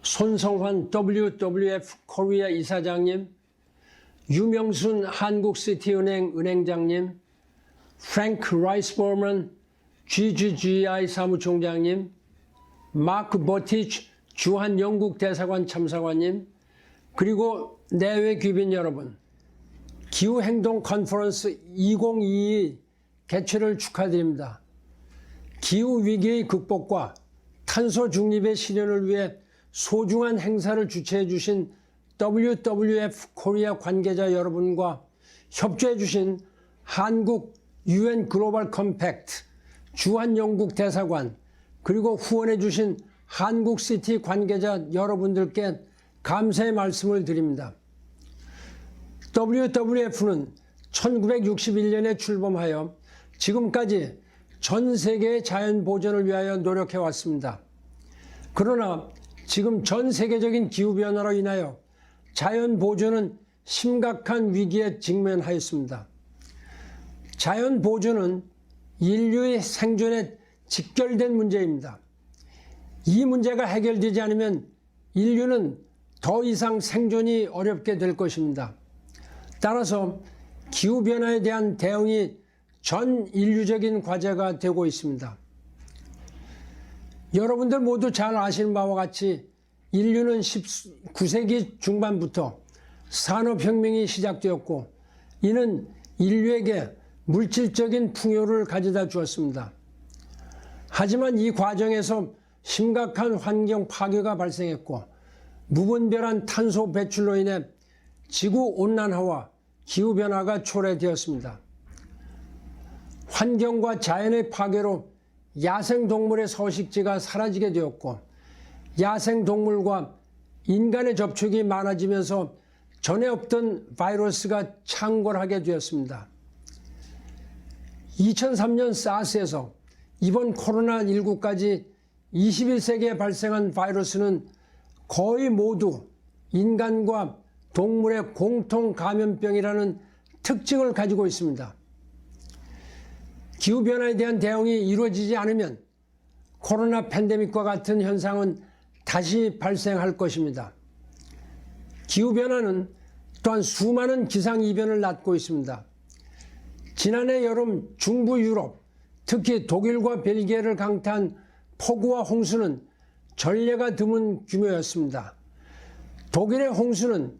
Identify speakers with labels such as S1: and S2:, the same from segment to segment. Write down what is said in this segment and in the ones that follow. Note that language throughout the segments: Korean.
S1: 손성환 WWF 코리아 이사장님, 유명순 한국시티은행 은행장님, 프랭크 라이스버먼 GGGI 사무총장님, 마크 버티치 주한 영국 대사관 참사관님, 그리고 내외 귀빈 여러분, 기후행동 컨퍼런스 2022 개최를 축하드립니다. 기후위기의 극복과 탄소 중립의 실현을 위해 소중한 행사를 주최해 주신 WWF 코리아 관계자 여러분과 협조해 주신 한국 UN 글로벌 컴팩트, 주한 영국 대사관, 그리고 후원해 주신 한국시티 관계자 여러분들께 감사의 말씀을 드립니다. WWF는 1961년에 출범하여 지금까지 전 세계의 자연 보존을 위하여 노력해 왔습니다. 그러나 지금 전 세계적인 기후변화로 인하여 자연 보존은 심각한 위기에 직면하였습니다. 자연 보존은 인류의 생존에 직결된 문제입니다. 이 문제가 해결되지 않으면 인류는 더 이상 생존이 어렵게 될 것입니다. 따라서 기후변화에 대한 대응이 전 인류적인 과제가 되고 있습니다. 여러분들 모두 잘 아시는 바와 같이 인류는 19세기 중반부터 산업혁명이 시작되었고, 이는 인류에게 물질적인 풍요를 가져다 주었습니다. 하지만 이 과정에서 심각한 환경 파괴가 발생했고, 무분별한 탄소 배출로 인해 지구온난화와 기후변화가 초래되었습니다. 환경과 자연의 파괴로 야생동물의 서식지가 사라지게 되었고, 야생동물과 인간의 접촉이 많아지면서 전에 없던 바이러스가 창궐하게 되었습니다. 2003년 사스에서 이번 코로나19까지 21세기에 발생한 바이러스는 거의 모두 인간과 동물의 공통 감염병이라는 특징을 가지고 있습니다. 기후변화에 대한 대응이 이루어지지 않으면 코로나 팬데믹과 같은 현상은 다시 발생할 것입니다. 기후변화는 또한 수많은 기상이변을 낳고 있습니다. 지난해 여름 중부 유럽, 특히 독일과 벨기에를 강타한 폭우와 홍수는 전례가 드문 규모였습니다. 독일의 홍수는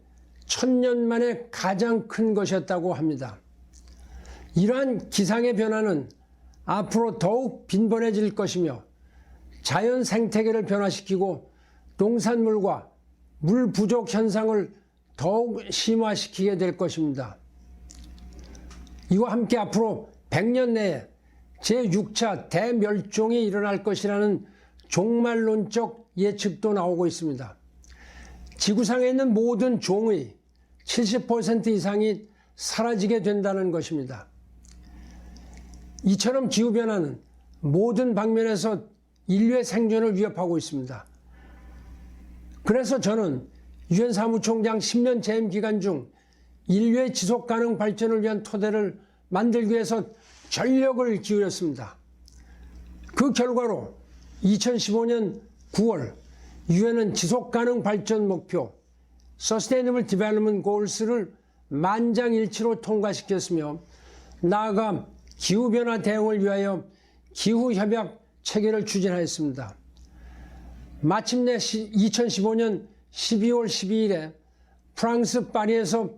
S1: 1000년 만에 가장 큰 것이었다고 합니다. 이러한 기상의 변화는 앞으로 더욱 빈번해질 것이며 자연 생태계를 변화시키고 농산물과 물 부족 현상을 더욱 심화시키게 될 것입니다. 이와 함께 앞으로 100년 내에 제6차 대멸종이 일어날 것이라는 종말론적 예측도 나오고 있습니다. 지구상에 있는 모든 종의 70% 이상이 사라지게 된다는 것입니다. 이처럼 기후변화는 모든 방면에서 인류의 생존을 위협하고 있습니다. 그래서 저는 유엔 사무총장 10년 재임 기간 중 인류의 지속가능 발전을 위한 토대를 만들기 위해서 전력을 기울였습니다. 그 결과로 2015년 9월 유엔은 지속가능 발전 목표 Sustainable Development Goals를 만장일치로 통과시켰으며, 나아가 기후변화 대응을 위하여 기후협약 체계를 추진하였습니다. 마침내 2015년 12월 12일에 프랑스 파리에서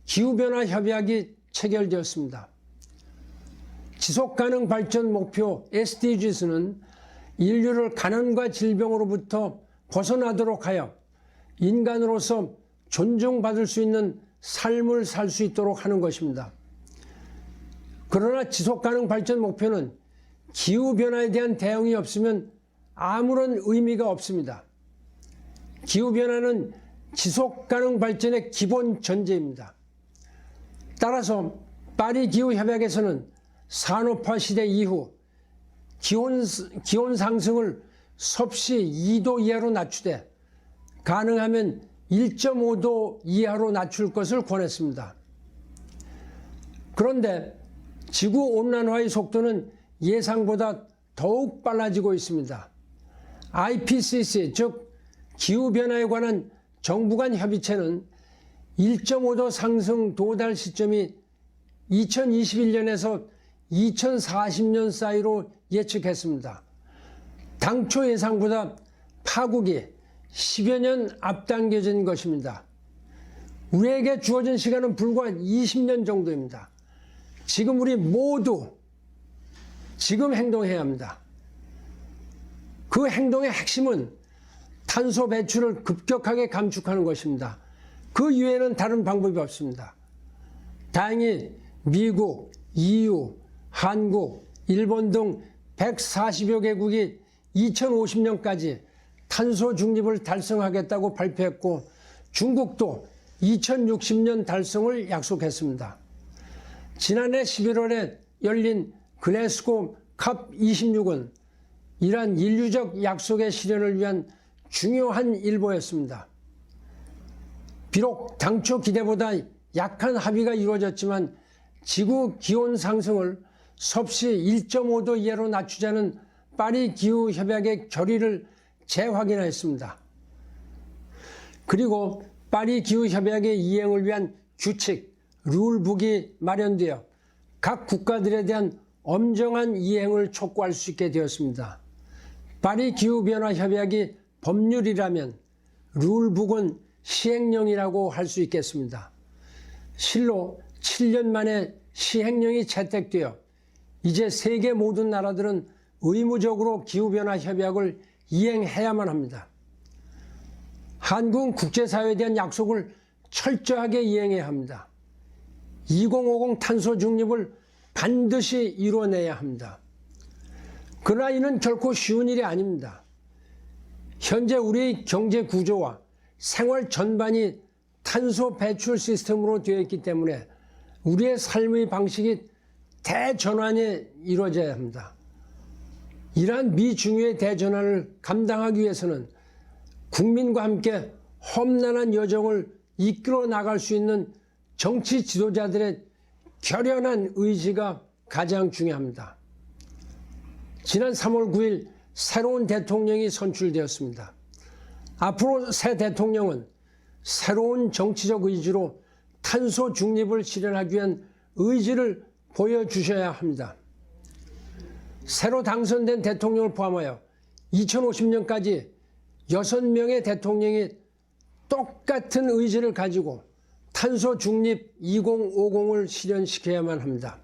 S1: 기후변화 협약이 체결되었습니다. 지속가능 발전 목표 SDGs는 인류를 가난과 질병으로부터 벗어나도록 하여 인간으로서 존중받을 수 있는 삶을 살 수 있도록 하는 것입니다. 그러나 지속가능 발전 목표는 기후변화에 대한 대응이 없으면 아무런 의미가 없습니다. 기후변화는 지속가능 발전의 기본 전제입니다. 따라서 파리 기후협약에서는 산업화 시대 이후 기온 상승을 섭씨 2도 이하로 낮추되 가능하면 1.5도 이하로 낮출 것을 권했습니다. 그런데 지구온난화의 속도는 예상보다 더욱 빨라지고 있습니다. IPCC, 즉 기후변화에 관한 정부 간 협의체는 1.5도 상승 도달 시점이 2021년에서 2040년 사이로 예측했습니다. 당초 예상보다 파국이 10여 년 앞당겨진 것입니다. 우리에게 주어진 시간은 불과 20년 정도입니다. 지금 우리 모두 지금 행동해야 합니다. 그 행동의 핵심은 탄소 배출을 급격하게 감축하는 것입니다. 그 이외에는 다른 방법이 없습니다. 다행히 미국, EU, 한국, 일본 등 140여 개국이 2050년까지 탄소 중립을 달성하겠다고 발표했고 중국도 2060년 달성을 약속했습니다. 지난해 11월에 열린 글래스고 컵26은 이러한 인류적 약속의 실현을 위한 중요한 일보였습니다. 비록 당초 기대보다 약한 합의가 이루어졌지만 지구 기온 상승을 섭씨 1.5도 이하로 낮추자는 파리 기후협약의 결의를 재확인하였습니다. 그리고 파리 기후협약의 이행을 위한 규칙, 룰북이 마련되어 각 국가들에 대한 엄정한 이행을 촉구할 수 있게 되었습니다. 파리 기후변화협약이 법률이라면 룰북은 시행령이라고 할 수 있겠습니다. 실로 7년 만에 시행령이 채택되어 이제 세계 모든 나라들은 의무적으로 기후변화협약을 이행해야만 합니다. 한국은 국제사회에 대한 약속을 철저하게 이행해야 합니다. 2050 탄소 중립을 반드시 이뤄내야 합니다. 그러나 이는 결코 쉬운 일이 아닙니다. 현재 우리의 경제 구조와 생활 전반이 탄소 배출 시스템으로 되어 있기 때문에 우리의 삶의 방식이 대전환이 이루어져야 합니다. 이러한 미중유의 대전환을 감당하기 위해서는 국민과 함께 험난한 여정을 이끌어 나갈 수 있는 정치 지도자들의 결연한 의지가 가장 중요합니다. 지난 3월 9일 새로운 대통령이 선출되었습니다. 앞으로 새 대통령은 새로운 정치적 의지로 탄소 중립을 실현하기 위한 의지를 보여주셔야 합니다. 새로 당선된 대통령을 포함하여 2050년까지 6명의 대통령이 똑같은 의지를 가지고 탄소 중립 2050을 실현시켜야만 합니다.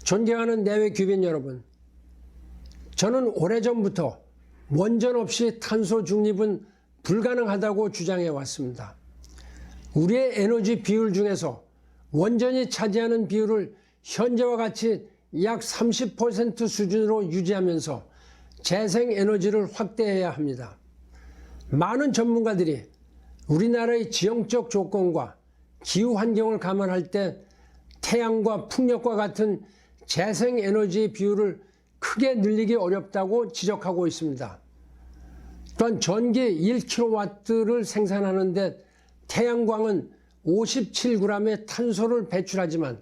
S1: 존경하는 내외 귀빈 여러분, 저는 오래전부터 원전 없이 탄소 중립은 불가능하다고 주장해 왔습니다. 우리의 에너지 비율 중에서 원전이 차지하는 비율을 현재와 같이 약 30% 수준으로 유지하면서 재생에너지를 확대해야 합니다. 많은 전문가들이 우리나라의 지형적 조건과 기후 환경을 감안할 때 태양과 풍력과 같은 재생에너지 비율을 크게 늘리기 어렵다고 지적하고 있습니다. 또한 전기 1kW를 생산하는데 태양광은 57g의 탄소를 배출하지만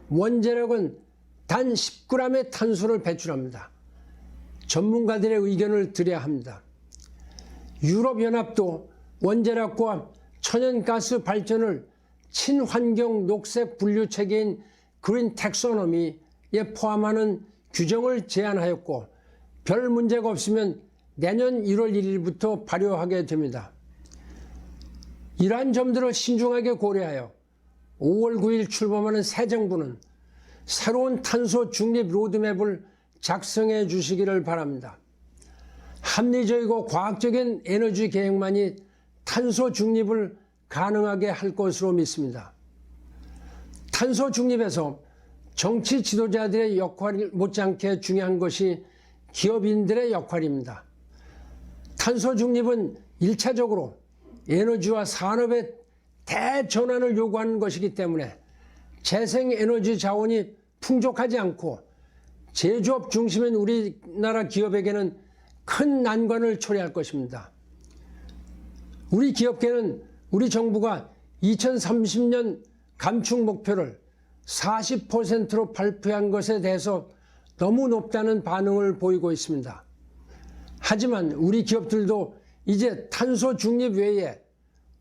S1: 원자력은 단 10g의 탄소를 배출합니다. 전문가들의 의견을 들어야 합니다. 유럽연합도 원자력과 천연가스 발전을 친환경 녹색 분류 체계인 그린 텍소노미에 포함하는 규정을 제안하였고 별 문제가 없으면 내년 1월 1일부터 발효하게 됩니다. 이러한 점들을 신중하게 고려하여 5월 9일 출범하는 새 정부는 새로운 탄소 중립 로드맵을 작성해 주시기를 바랍니다. 합리적이고 과학적인 에너지 계획만이 탄소 중립을 가능하게 할 것으로 믿습니다. 탄소 중립에서 정치 지도자들의 역할이 못지않게 중요한 것이 기업인들의 역할입니다. 탄소 중립은 1차적으로 에너지와 산업의 대전환을 요구하는 것이기 때문에 재생에너지 자원이 풍족하지 않고 제조업 중심인 우리나라 기업에게는 큰 난관을 초래할 것입니다. 우리 기업계는 우리 정부가 2030년 감축 목표를 40%로 발표한 것에 대해서 너무 높다는 반응을 보이고 있습니다. 하지만 우리 기업들도 이제 탄소 중립 외에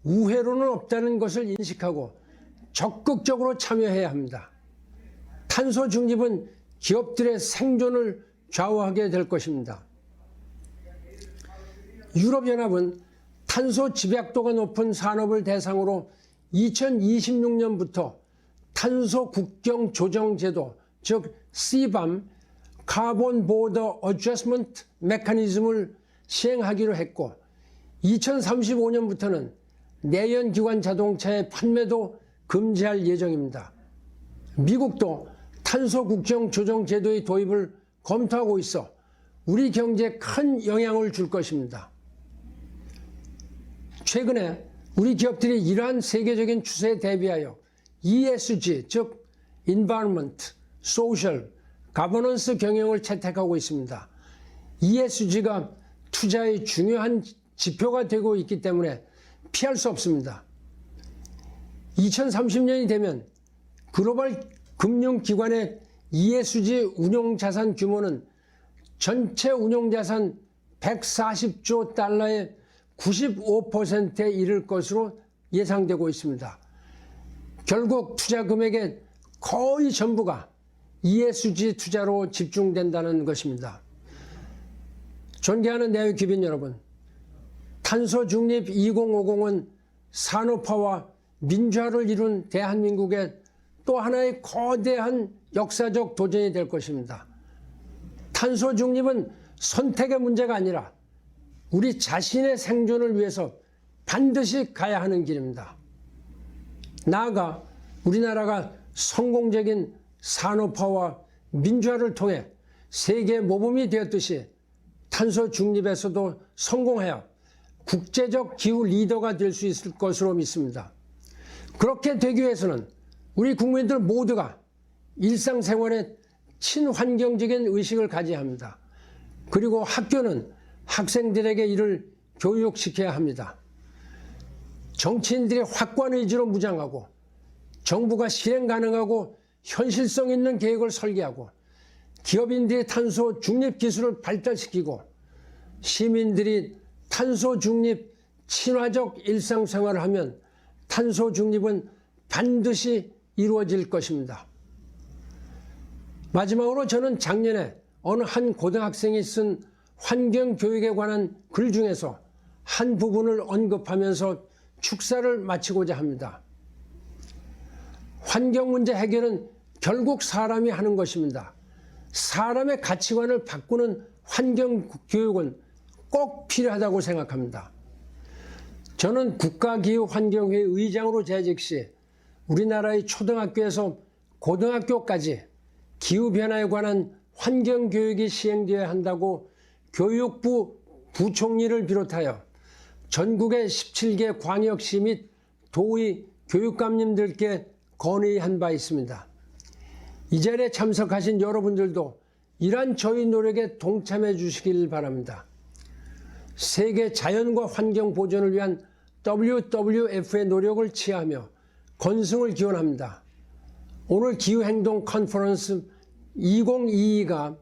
S1: 우회로는 없다는 것을 인식하고 적극적으로 참여해야 합니다. 탄소 중립은 기업들의 생존을 좌우하게 될 것입니다. 유럽연합은 탄소 집약도가 높은 산업을 대상으로 2026년부터 탄소 국경 조정 제도, 즉 CBAM, Carbon Border Adjustment Mechanism을 시행하기로 했고 2035년부터는 내연기관 자동차의 판매도 금지할 예정입니다. 미국도 탄소 국경 조정 제도의 도입을 검토하고 있어 우리 경제에 큰 영향을 줄 것입니다. 최근에 우리 기업들이 이러한 세계적인 추세에 대비하여 ESG, 즉 Environment, Social, Governance 경영을 채택하고 있습니다. ESG가 투자의 중요한 지표가 되고 있기 때문에 피할 수 없습니다. 2030년이 되면 글로벌 금융기관의 ESG 운용자산 규모는 전체 운용자산 140조 달러의 95%에 이를 것으로 예상되고 있습니다. 결국 투자 금액의 거의 전부가 ESG 투자로 집중된다는 것입니다. 존경하는 내외 귀빈 여러분, 탄소 중립 2050은 산업화와 민주화를 이룬 대한민국의 또 하나의 거대한 역사적 도전이 될 것입니다. 탄소 중립은 선택의 문제가 아니라 우리 자신의 생존을 위해서 반드시 가야 하는 길입니다. 나아가 우리나라가 성공적인 산업화와 민주화를 통해 세계 모범이 되었듯이 탄소 중립에서도 성공하여 국제적 기후 리더가 될 수 있을 것으로 믿습니다. 그렇게 되기 위해서는 우리 국민들 모두가 일상생활에 친환경적인 의식을 가져야 합니다. 그리고 학교는 학생들에게 이를 교육시켜야 합니다. 정치인들이 확고한 의지로 무장하고 정부가 실행 가능하고 현실성 있는 계획을 설계하고 기업인들이 탄소 중립 기술을 발달시키고 시민들이 탄소 중립 친화적 일상생활을 하면 탄소 중립은 반드시 이루어질 것입니다. 마지막으로 저는 작년에 어느 한 고등학생이 쓴 환경교육에 관한 글 중에서 한 부분을 언급하면서 축사를 마치고자 합니다. 환경 문제 해결은 결국 사람이 하는 것입니다. 사람의 가치관을 바꾸는 환경교육은 꼭 필요하다고 생각합니다. 저는 국가기후환경회 의장으로 재직 시 우리나라의 초등학교에서 고등학교까지 기후변화에 관한 환경교육이 시행되어야 한다고 교육부 부총리를 비롯하여 전국의 17개 광역시 및 도의 교육감님들께 건의한 바 있습니다. 이 자리에 참석하신 여러분들도 이러한 저희 노력에 동참해 주시길 바랍니다. 세계 자연과 환경 보존을 위한 WWF의 노력을 치하하며 건승을 기원합니다. 오늘 기후행동 컨퍼런스 2022가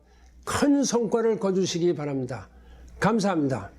S1: 큰 성과를 거두시기 바랍니다. 감사합니다.